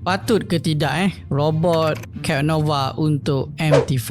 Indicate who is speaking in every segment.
Speaker 1: Patut ke tidak robot Capnova untuk MT5?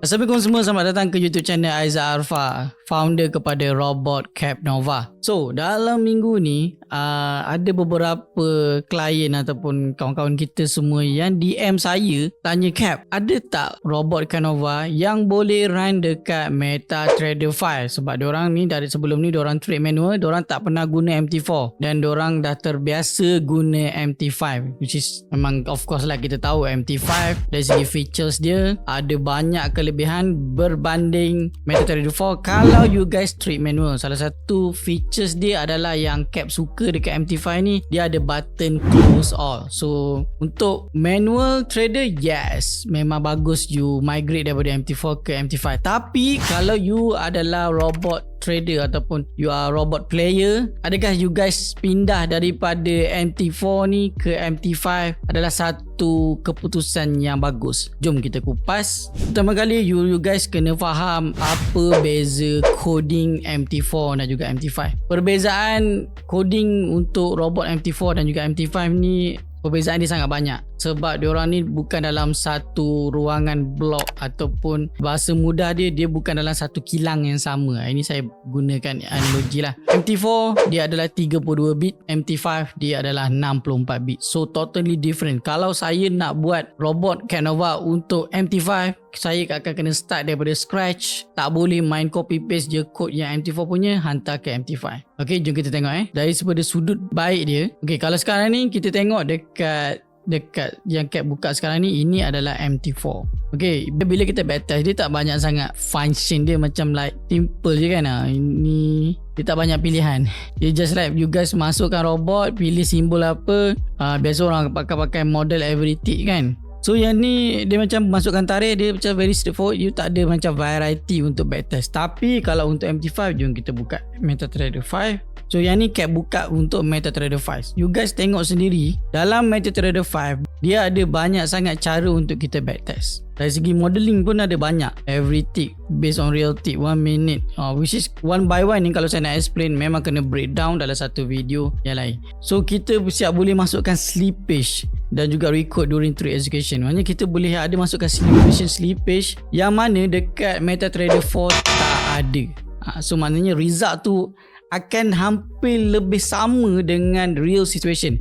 Speaker 1: Assalamualaikum semua, selamat datang ke YouTube channel Aizat Arfa, founder kepada Robot Capnova. So, dalam minggu ni ada beberapa klien ataupun kawan-kawan kita semua yang DM saya tanya, Cap, ada tak Robot Capnova yang boleh run dekat MetaTrader 5? Sebab diorang ni dari sebelum ni diorang trade manual, diorang tak pernah guna MT4 dan diorang dah terbiasa guna MT5, which is memang of course lah, kita tahu MT5 dari segi features dia ada banyak kelebihan berbanding MetaTrader 4 kalau you guys trade manual. Salah satu features dia adalah yang Cap suka dekat MT5 ni, dia ada button close all. So untuk manual trader, yes, memang bagus you migrate daripada MT4 ke MT5. Tapi kalau you adalah robot trader ataupun you are robot player, adakah you guys pindah daripada MT4 ni ke MT5 adalah satu keputusan yang bagus? Jom kita kupas. Pertama kali you guys kena faham apa beza coding MT4 dan juga MT5. Perbezaan coding untuk robot MT4 dan juga MT5 ni, perbezaan dia sangat banyak sebab diorang ni bukan dalam satu ruangan blok ataupun bahasa mudah dia bukan dalam satu kilang yang sama. Ini saya gunakan analogi lah. MT4 dia adalah 32 bit, MT5 dia adalah 64 bit. So totally different. Kalau saya nak buat robot Capnova untuk MT5, saya akan kena start daripada scratch. Tak boleh main copy paste je code yang MT4 punya hantar ke MT5. Okay, jom kita tengok dari daripada sudut baik dia. Okay, kalau sekarang ni kita tengok dekat yang Cap buka sekarang ni, ini adalah MT4. Okay, bila kita backtest dia tak banyak sangat function dia, macam like simple je kan. Ini dia tak banyak pilihan. Dia just like you guys masukkan robot, pilih simbol apa. Biasa orang pakai model every tick kan. So yang ni dia macam masukkan tarikh, dia macam very straightforward. You tak ada macam variety untuk backtest. Tapi kalau untuk MT5, jom kita buka MetaTrader 5. So yang ni Cap buka untuk MetaTrader 5. You guys tengok sendiri, dalam MetaTrader 5 dia ada banyak sangat cara untuk kita backtest. Dari segi modeling pun ada banyak. Every tick based on real tick 1 minute, which is one by one ni. Kalau saya nak explain memang kena breakdown dalam satu video yang lain. So kita siap boleh masukkan slippage dan juga record during trade execution. Maksudnya kita boleh ada masukkan simulation slippage yang mana dekat MetaTrader 4 tak ada. So maknanya result tu akan hampir lebih sama dengan real situation.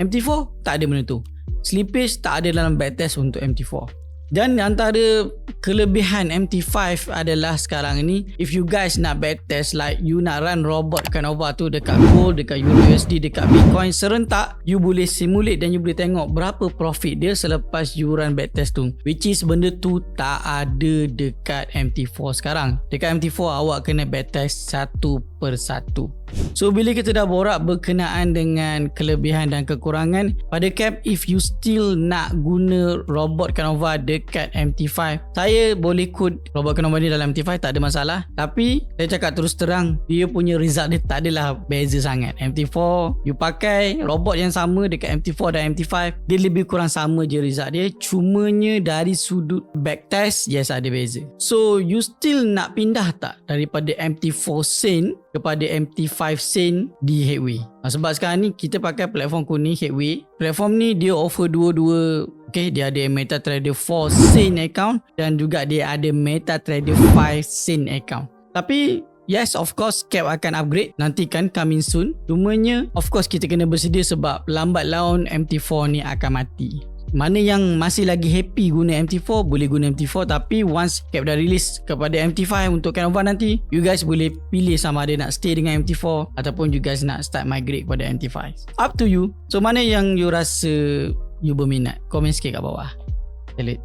Speaker 1: MT4 tak ada benda tu. Slippage tak ada dalam backtest untuk MT4. Dan antara kelebihan MT5 adalah sekarang ni, if you guys nak backtest, like you nak run robot Capnova tu dekat gold, dekat USD, dekat Bitcoin serentak, you boleh simulate dan you boleh tengok berapa profit dia selepas you run backtest tu, which is benda tu tak ada dekat MT4 sekarang. Dekat MT4 awak kena backtest satu per satu. So bila kita dah borak berkenaan dengan kelebihan dan kekurangan pada Cap, if you still nak guna robot Capnova dekat MT5, saya boleh code robot Capnova ni dalam MT5, tak ada masalah. Tapi saya cakap terus terang, dia punya result dia tak adalah beza sangat. MT4 you pakai robot yang sama dekat MT4 dan MT5, dia lebih kurang sama je result dia. Cumanya dari sudut backtest, yes ada beza. So you still nak pindah tak daripada MT4 Sane kepada MT5 Sane di Headway? Sebab sekarang ni kita pakai platform kuning Headway. Platform ni dia offer dua-dua. Okay, dia ada MetaTrader 4 Sane account dan juga dia ada MetaTrader 5 Sane account. Tapi yes, of course Cap akan upgrade nanti kan, coming soon. Cumanya of course kita kena bersedia sebab lambat laun MT4 ni akan mati. Mana yang masih lagi happy guna MT4 boleh guna MT4, tapi once Cap dah release kepada MT5 untuk Capnova nanti, you guys boleh pilih sama ada nak stay dengan MT4 ataupun you guys nak start migrate kepada MT5. Up to you. So mana yang you rasa you berminat? Komen sikit kat bawah. Selit.